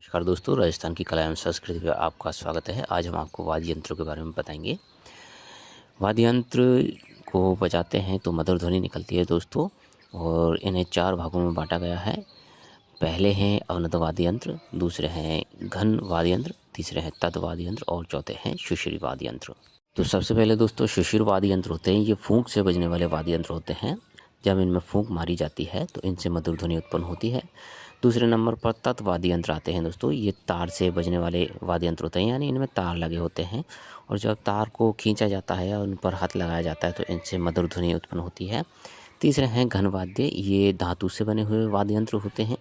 नमस्कार दोस्तों, राजस्थान की कला एवं संस्कृति में आपका स्वागत है। आज हम आपको वाद्य यंत्रों के बारे में बताएंगे। वाद्य यंत्र को बजाते हैं तो मधुर ध्वनि निकलती है दोस्तों, और इन्हें 4 भागों में बांटा गया है। पहले हैं अवनत वाद्य यंत्र, दूसरे हैं घन वाद्य यंत्र, तीसरे हैं तत् वाद्य यंत्र और चौथे हैं सुषिर वाद्य यंत्र। तो सबसे पहले दोस्तों सुषिर वाद्य यंत्र होते हैं, ये फूंक से बजने वाले वाद्य यंत्र होते हैं। जब इनमें फूंक मारी जाती है तो इनसे मधुर ध्वनि उत्पन्न होती है। दूसरे नंबर पर तत् वाद्य यंत्र आते हैं दोस्तों, ये तार से बजने वाले वाद्य यंत्र होते हैं, यानी इनमें तार लगे होते हैं और जब तार को खींचा जाता है और उन पर हाथ लगाया जाता है तो इनसे मधुर ध्वनि उत्पन्न होती है। तीसरे हैं घन वाद्य, ये धातु से बने हुए वाद्य यंत्र होते हैं।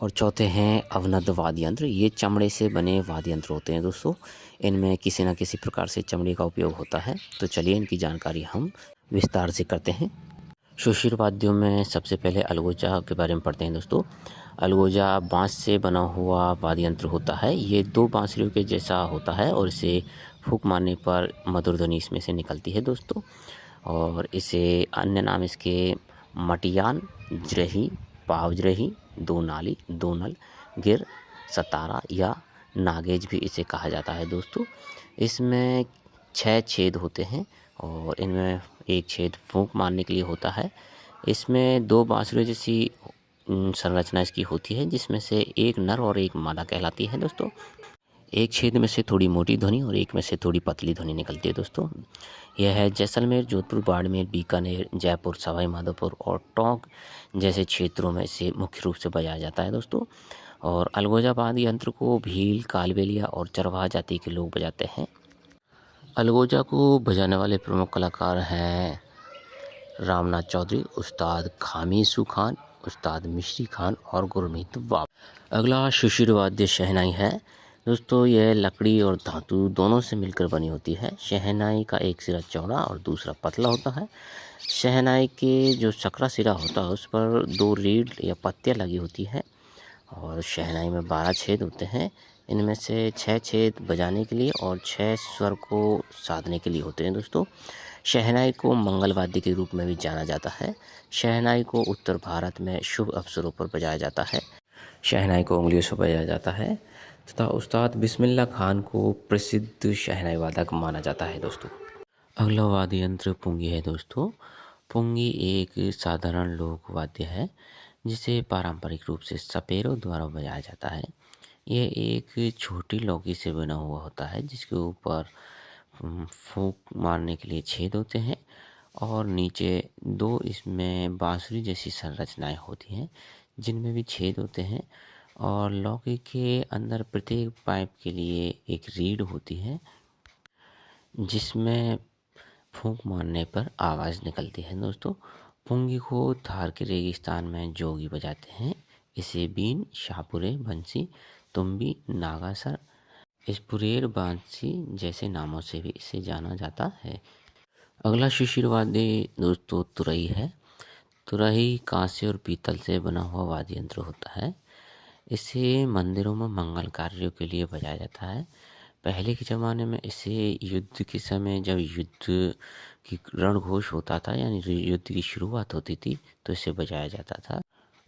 और चौथे हैं अवनद वाद्य यंत्र, ये चमड़े से बने वाद्य यंत्र होते हैं दोस्तों। इनमें किसी न किसी प्रकार से चमड़े का उपयोग होता है। तो चलिए इनकी जानकारी हम विस्तार से करते हैं। सुषिर वाद्यों में सबसे पहले अलगोजा के बारे में पढ़ते हैं दोस्तों। अलगोजा बांस से बना हुआ वाद्य यंत्र होता है। ये 2 बांसुरियों के जैसा होता है और इसे फूंक मारने पर मधुर ध्वनि इसमें से निकलती है दोस्तों। और इसे अन्य नाम इसके मटियान, जरही, पावजरही, दो नाली, दो नल, गिर, सतारा या नागेज भी इसे कहा जाता है दोस्तों। इसमें 6 छेद होते हैं और इनमें एक छेद फूंक मारने के लिए होता है। इसमें 2 बांसुरी जैसी संरचना इसकी होती है, जिसमें से एक नर और एक मादा कहलाती है दोस्तों। एक छेद में से थोड़ी मोटी ध्वनि और एक में से थोड़ी पतली ध्वनि निकलती है दोस्तों। यह है जैसलमेर, जोधपुर, बाड़मेर, बीकानेर, जयपुर, सवाई माधोपुर और टोंक जैसे क्षेत्रों में इसे मुख्य रूप से बजाया जाता है दोस्तों। और अलगोजा वाद्य यंत्र को भील, कालबेलिया और चरवाहा जाति के लोग बजाते हैं। अलगोजा को बजाने वाले प्रमुख कलाकार हैं रामनाथ चौधरी, उस्ताद खामीसू खान, उस्ताद मिश्री खान और गुरमीत बाब। अगला सुषिर वाद्य शहनाई है दोस्तों। यह लकड़ी और धातु दोनों से मिलकर बनी होती है। शहनाई का एक सिरा चौड़ा और दूसरा पतला होता है। शहनाई के जो सकरा सिरा होता है उस पर 2 रीढ़ या पत्तियां लगी होती है और शहनाई में 12 छेद होते हैं। इनमें से 6 छेद बजाने के लिए और 6 स्वर को साधने के लिए होते हैं दोस्तों। शहनाई को मंगल वाद्य के रूप में भी जाना जाता है। शहनाई को उत्तर भारत में शुभ अवसरों पर बजाया जाता है। शहनाई को उंगलियों से बजाया जाता है तथा उस्ताद बिस्मिल्लाह खान को प्रसिद्ध शहनाई वादक माना जाता है दोस्तों। अगला वाद्य यंत्र पुंगी है दोस्तों। पुंगी एक साधारण लोक वाद्य है जिसे पारंपरिक रूप से सपेरों द्वारा बजाया जाता है। यह एक छोटी लौकी से बना हुआ होता है जिसके ऊपर फूंक मारने के लिए छेद होते हैं और नीचे 2 इसमें बांसुरी जैसी संरचनाएं होती हैं जिनमें भी छेद होते हैं। और लौकी के अंदर प्रत्येक पाइप के लिए एक रीढ़ होती है जिसमें फूंक मारने पर आवाज़ निकलती है दोस्तों। पुंगी को थार के रेगिस्तान में जोगी बजाते हैं। इसे बीन, शाहपुरे, बंसी, तुम्बी, नागासर, स्पुरेर, बांसी जैसे नामों से भी इसे जाना जाता है। अगला सुषिर वाद्य दोस्तों तुरई है। तुरई कांसे और पीतल से बना हुआ वाद्य यंत्र होता है। इसे मंदिरों में मंगल कार्यों के लिए बजाया जाता है। पहले के ज़माने में इसे युद्ध के समय जब युद्ध की रणघोष होता था यानी युद्ध की शुरुआत होती थी तो इसे बजाया जाता था।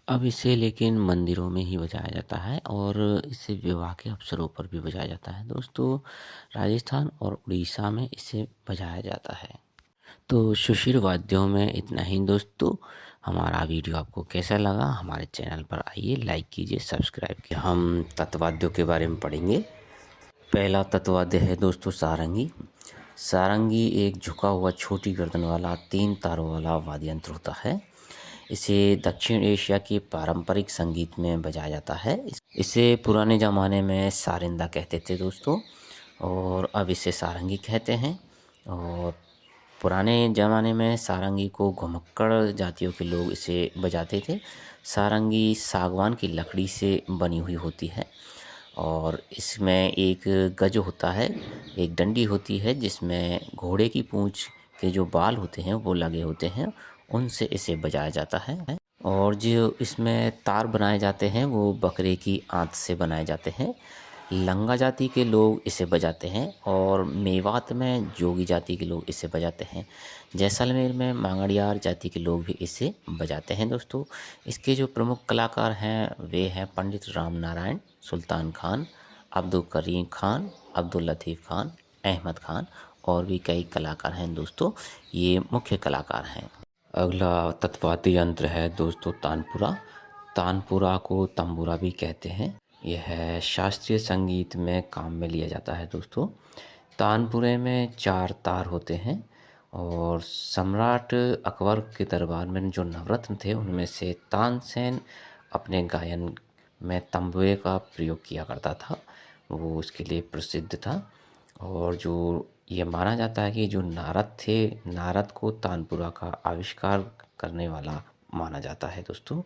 अब इसे लेकिन मंदिरों में ही बजाया जाता है और इसे विवाह के अवसरों पर भी बजाया जाता है दोस्तों। राजस्थान और उड़ीसा में इसे बजाया जाता है। तो सुषिर वाद्यों में इतना ही दोस्तों। हमारा वीडियो आपको कैसा लगा? हमारे चैनल पर आइए, लाइक कीजिए, सब्सक्राइब कीजिए। हम तत्वाद्यों के बारे में पढ़ेंगे। पहला तत्वाद्य है दोस्तों सारंगी। सारंगी एक झुका हुआ छोटी गर्दन वाला 3 तारों वाला वाद्य यंत्र होता है। इसे दक्षिण एशिया के पारंपरिक संगीत में बजाया जाता है। इसे पुराने ज़माने में सारिंदा कहते थे दोस्तों और अब इसे सारंगी कहते हैं। और पुराने ज़माने में सारंगी को घुमक्कड़ जातियों के लोग इसे बजाते थे। सारंगी सागवान की लकड़ी से बनी हुई होती है और इसमें एक गज होता है, एक डंडी होती है जिसमें घोड़े की पूंछ के जो बाल होते हैं वो लगे होते हैं, उनसे इसे बजाया जाता है। और जो इसमें तार बनाए जाते हैं वो बकरे की आंत से बनाए जाते हैं। लंगा जाति के लोग इसे बजाते हैं और मेवात में जोगी जाति के लोग इसे बजाते हैं। जैसलमेर में मांगड़ियार जाति के लोग भी इसे बजाते हैं दोस्तों। इसके जो प्रमुख कलाकार हैं वे हैं पंडित राम नारायण, सुल्तान खान, अब्दुल करीम खान, अब्दुल लतीफ़ खान, अहमद खान और भी कई कलाकार हैं दोस्तों। ये मुख्य कलाकार हैं। अगला तत्वाद्य यंत्र है दोस्तों तानपुरा। तानपुरा को तंबूरा भी कहते हैं। यह शास्त्रीय संगीत में काम में लिया जाता है दोस्तों। तानपुरे में 4 तार होते हैं और सम्राट अकबर के दरबार में जो नवरत्न थे उनमें से तानसेन अपने गायन में तंबुरे का प्रयोग किया करता था, वो उसके लिए प्रसिद्ध था। और जो ये माना जाता है कि जो नारद थे, नारद को तानपुरा का आविष्कार करने वाला माना जाता है दोस्तों।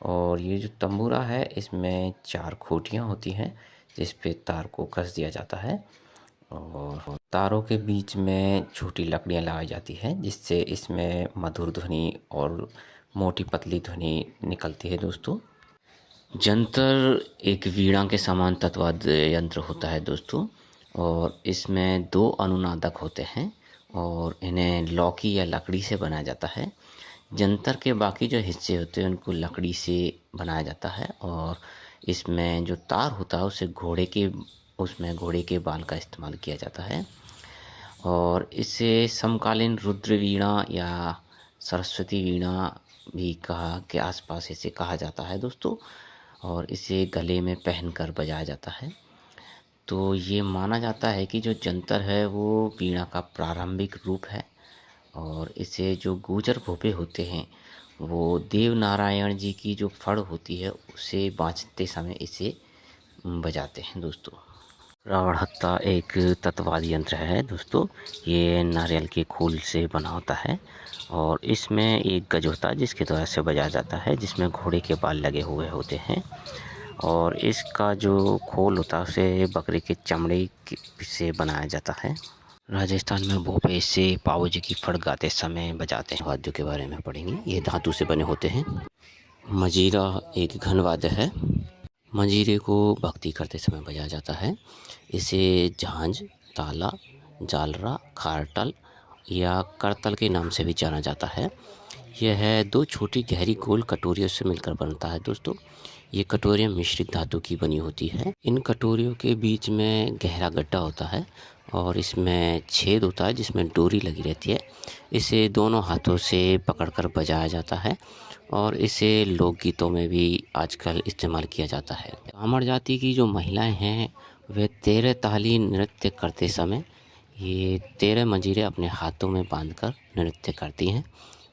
और ये जो तंबूरा है इसमें 4 खूंटियाँ होती हैं जिस पे तार को कस दिया जाता है और तारों के बीच में छोटी लकड़ियाँ लगाई जाती हैं जिससे इसमें मधुर ध्वनि और मोटी पतली ध्वनि निकलती है दोस्तों। जंतर एक वीणा के समान तत्वाद्य यंत्र होता है दोस्तों और इसमें 2 अनुनादक होते हैं और इन्हें लौकी या लकड़ी से बनाया जाता है। जंतर के बाकी जो हिस्से होते हैं उनको लकड़ी से बनाया जाता है और इसमें जो तार होता है उसे घोड़े के बाल का इस्तेमाल किया जाता है। और इसे समकालीन रुद्र वीणा या सरस्वती वीणा भी कहा के आसपास इसे कहा जाता है दोस्तों और इसे गले में पहनकर बजाया जाता है। तो ये माना जाता है कि जो जंतर है वो वीणा का प्रारंभिक रूप है और इसे जो गुर्जर भोपे होते हैं वो देव नारायण जी की जो फड़ होती है उसे बाँचते समय इसे बजाते हैं दोस्तों। रावण हत्ता एक तत्वादी यंत्र है दोस्तों। ये नारियल के खूल से बना होता है और इसमें एक गज होता है जिसके द्वारा से बजाया जाता है, जिसमें घोड़े के बाल लगे हुए होते हैं और इसका जो खोल होता है उसे बकरी के चमड़े से बनाया जाता है। राजस्थान में भोपे से पाव जी की फड़ गाते समय बजाते हैं। वाद्यों के बारे में पढ़ेंगे। ये धातु से बने होते हैं। मजीरा एक घन वाद्य है। मंजीरे को भक्ति करते समय बजाया जाता है। इसे झांझ, ताला, जालरा, खारटल या करतल के नाम से भी जाना जाता है। यह 2 छोटी गहरी गोल कटोरियों से मिलकर बनता है दोस्तों। ये कटोरियाँ मिश्रित धातु की बनी होती है। इन कटोरियों के बीच में गहरा गड्ढा होता है और इसमें छेद होता है जिसमें डोरी लगी रहती है। इसे दोनों हाथों से पकड़कर बजाया जाता है और इसे लोकगीतों में भी आजकल इस्तेमाल किया जाता है। ब्राह्मण जाति की जो महिलाएं हैं वे 13 ताली नृत्य करते समय ये 13 मंजीरे अपने हाथों में बांधकर नृत्य करती हैं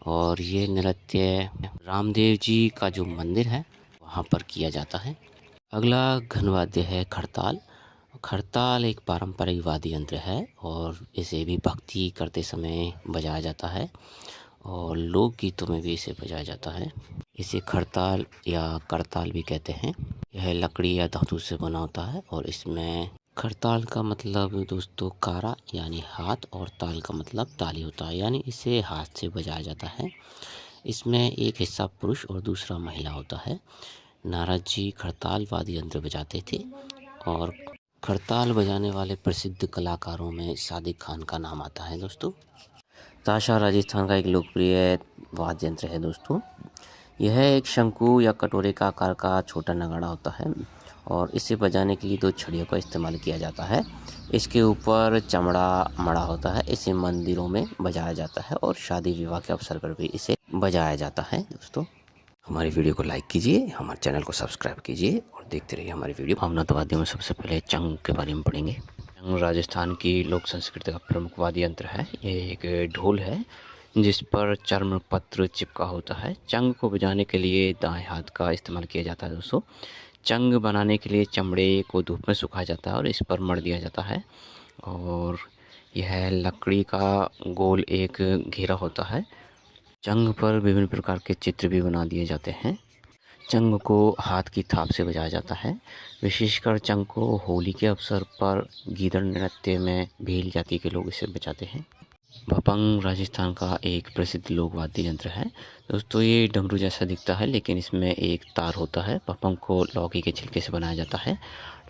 और ये नृत्य रामदेव जी का जो मंदिर है वहाँ पर किया जाता है। अगला घन वाद्य है खड़ताल। खड़ताल एक पारंपरिक वाद्य यंत्र है और इसे भी भक्ति करते समय बजाया जाता है और लोकगीतों में भी इसे बजाया जाता है। इसे खड़ताल या करताल भी कहते हैं। यह लकड़ी या धातु से बना होता है और इसमें खड़ताल का मतलब दोस्तों कारा यानी हाथ और ताल का मतलब ताली होता है, यानी इसे हाथ से बजाया जाता है। इसमें एक हिस्सा पुरुष और दूसरा महिला होता है। नारद जी खड़ताल वाद्य यंत्र बजाते थे और खड़ताल बजाने वाले प्रसिद्ध कलाकारों में सादिक खान का नाम आता है दोस्तों। ताशा राजस्थान का एक लोकप्रिय वाद्य यंत्र है दोस्तों। यह एक शंकु या कटोरे का आकार का छोटा नगाड़ा होता है और इसे बजाने के लिए 2 छड़ियों का इस्तेमाल किया जाता है। इसके ऊपर चमड़ा मड़ा होता है। इसे मंदिरों में बजाया जाता है और शादी विवाह के अवसर पर भी इसे बजाया जाता है दोस्तों। हमारी वीडियो को लाइक कीजिए, हमारे चैनल को सब्सक्राइब कीजिए और देखते रहिए हमारी वीडियो। हम नतवाद्यों में सबसे पहले चंग के बारे में पढ़ेंगे। चंग राजस्थान की लोक संस्कृति का प्रमुख वाद्य यंत्र है। ये एक ढोल है जिस पर चर्म पत्र चिपका होता है। चंग को बजाने के लिए दाएं हाथ का इस्तेमाल किया जाता है दोस्तों। चंग बनाने के लिए चमड़े को धूप में सुखाया जाता है और इस पर मढ़ दिया जाता है और यह लकड़ी का गोल एक घेरा होता है। चंग पर विभिन्न प्रकार के चित्र भी बना दिए जाते हैं। चंग को हाथ की थाप से बजाया जाता है। विशेषकर चंग को होली के अवसर पर गीदड़ नृत्य में भील जाति के लोग इसे बजाते हैं। भपंग राजस्थान का एक प्रसिद्ध लोक वाद्य यंत्र है दोस्तों। ये डमरू जैसा दिखता है लेकिन इसमें एक तार होता है। भपंग को लौकी के छिलके से बनाया जाता है।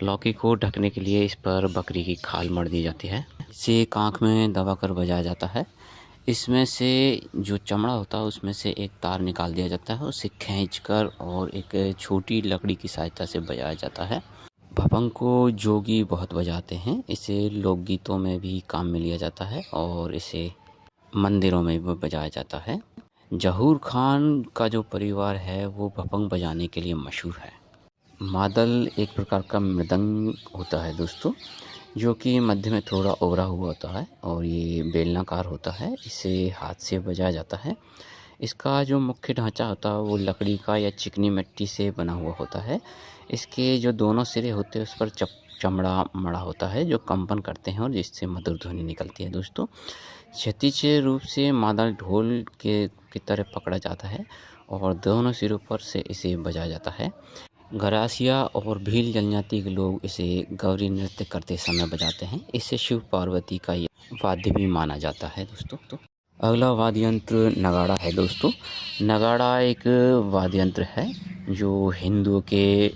लौकी को ढकने के लिए इस पर बकरी की खाल मढ़ दी जाती है। इसे कांख में दबाकर बजाया जाता है। इसमें से जो चमड़ा होता है उसमें से एक तार निकाल दिया जाता है, उसे खींचकर और एक छोटी लकड़ी की सहायता से बजाया जाता है। भपंग को जोगी बहुत बजाते हैं। इसे लोकगीतों में भी काम में लिया जाता है और इसे मंदिरों में भी बजाया जाता है। जहूर खान का जो परिवार है वो भपंग बजाने के लिए मशहूर है। मादल एक प्रकार का मृदंग होता है दोस्तों, जो कि मध्य में थोड़ा ओवरा हुआ होता है और ये बेलनाकार होता है। इसे हाथ से बजाया जाता है। इसका जो मुख्य ढांचा होता है वो लकड़ी का या चिकनी मिट्टी से बना हुआ होता है। इसके जो दोनों सिरे होते हैं उस पर चमड़ा मड़ा होता है जो कंपन करते हैं और जिससे मधुर ध्वनि निकलती है दोस्तों। क्षैतिज रूप से मादल ढोल के की तरह पकड़ा जाता है और दोनों सिरों पर से इसे बजाया जाता है। गरासिया और भील जनजाति के लोग इसे गौरी नृत्य करते समय बजाते हैं। इसे शिव पार्वती का वाद्य भी माना जाता है दोस्तों। तो अगला वाद्य यंत्र नगाड़ा है दोस्तों। नगाड़ा एक वाद्य यंत्र है जो हिंदुओं के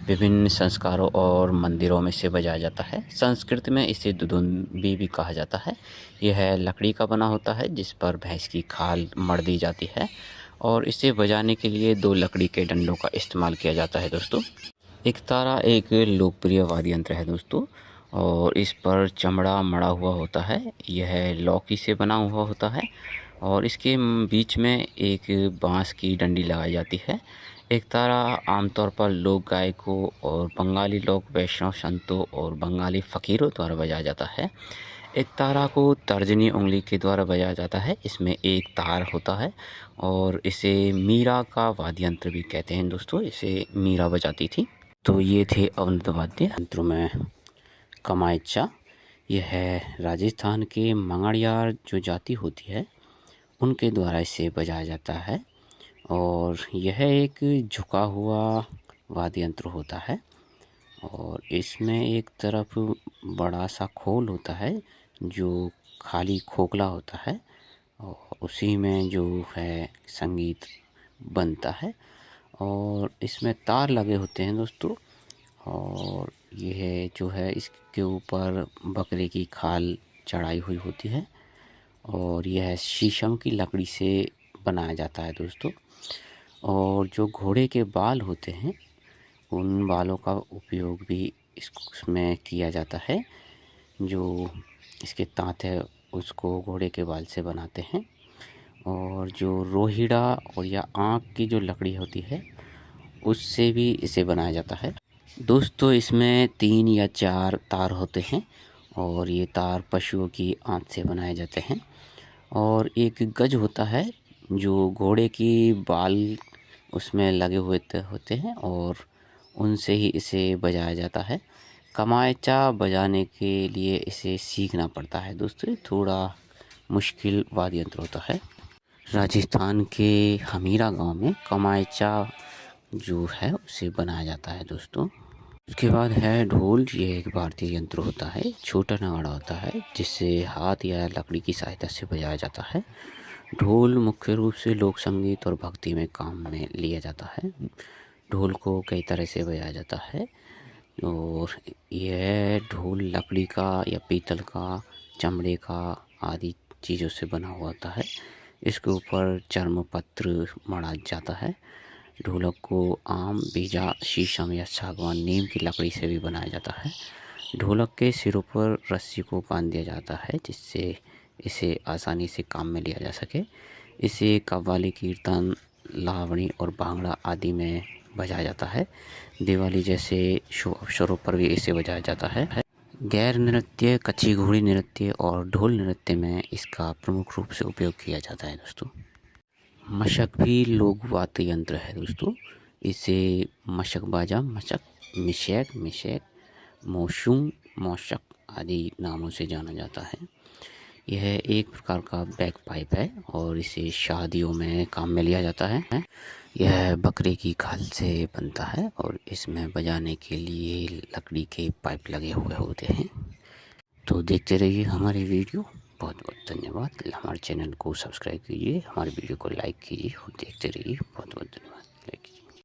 विभिन्न संस्कारों और मंदिरों में से बजाया जाता है। संस्कृत में इसे दुदुम्बी भी कहा जाता है। यह लकड़ी का बना होता है जिस पर भैंस की खाल मढ़ दी जाती है और इसे बजाने के लिए 2 लकड़ी के डंडों का इस्तेमाल किया जाता है दोस्तों। एकतारा एक लोकप्रिय वाद्य यंत्र है दोस्तों और इस पर चमड़ा मड़ा हुआ होता है। यह लौकी से बना हुआ होता है और इसके बीच में एक बांस की डंडी लगाई जाती है। एकतारा आमतौर पर लोक गायकों और बंगाली लोक वैष्णव संतों और बंगाली फ़कीरों द्वारा बजाया जाता है। एकतारा को तर्जनी उंगली के द्वारा बजाया जाता है। इसमें एक तार होता है और इसे मीरा का वाद्य यंत्र भी कहते हैं दोस्तों। इसे मीरा बजाती थी। तो ये थे अवंत वाद्य यंत्रों में कमायचा। यह है राजस्थान के मंगड़ियार जो जाति होती है उनके द्वारा इसे बजाया जाता है और यह एक झुका हुआ वाद्य यंत्र होता है और इसमें एक तरफ बड़ा सा खोल होता है जो खाली खोखला होता है और उसी में जो है संगीत बनता है और इसमें तार लगे होते हैं दोस्तों। और यह जो है इसके ऊपर बकरे की खाल चढ़ाई हुई होती है और यह शीशम की लकड़ी से बनाया जाता है दोस्तों। और जो घोड़े के बाल होते हैं उन बालों का उपयोग भी इसमें किया जाता है। जो इसके दांत है उसको घोड़े के बाल से बनाते हैं और जो रोहिड़ा और या आँख की जो लकड़ी होती है उससे भी इसे बनाया जाता है दोस्तों। इसमें 3 या 4 तार होते हैं और ये तार पशुओं की आँख से बनाए जाते हैं और एक गज होता है जो घोड़े की बाल उसमें लगे हुए होते हैं और उनसे ही इसे बजाया जाता है। कमायचा बजाने के लिए इसे सीखना पड़ता है दोस्तों। थोड़ा मुश्किल वाद्य यंत्र होता है। राजस्थान के हमीरा गांव में कमायचा जो है उसे बनाया जाता है दोस्तों। उसके बाद है ढोल। ये एक भारतीय यंत्र होता है, छोटा नगाड़ा होता है जिसे हाथ या लकड़ी की सहायता से बजाया जाता है। ढोल मुख्य रूप से लोक संगीत और भक्ति में काम में लिया जाता है। ढोल को कई तरह से बजाया जाता है और यह ढोल लकड़ी का या पीतल का, चमड़े का आदि चीज़ों से बना हुआ होता है। इसके ऊपर चर्मपत्र मढ़ा जाता है। ढोलक को आम, बीजा, शीशम या सागवान, नीम की लकड़ी से भी बनाया जाता है। ढोलक के सिरों पर रस्सी को बांध दिया जाता है जिससे इसे आसानी से काम में लिया जा सके। इसे कव्वाली, कीर्तन, लावणी और भांगड़ा आदि में बजाया जाता है। दिवाली जैसे शुभ अवसरों पर भी इसे बजाया जाता है। गैर नृत्य, कच्ची घोड़ी नृत्य और ढोल नृत्य में इसका प्रमुख रूप से उपयोग किया जाता है दोस्तों। मशक भी लोक वाद्य यंत्र है दोस्तों। इसे मशक बाजा, मशक, मिशैक, मोशुंग, मौशक आदि नामों से जाना जाता है। यह एक प्रकार का बैक पाइप है और इसे शादियों में काम में लिया जाता है। यह बकरे की खाल से बनता है और इसमें बजाने के लिए लकड़ी के पाइप लगे हुए होते हैं। तो देखते रहिए हमारी वीडियो। बहुत बहुत धन्यवाद। हमारे चैनल को सब्सक्राइब कीजिए, हमारे वीडियो को लाइक कीजिए और देखते रहिए। बहुत बहुत धन्यवाद। लाइक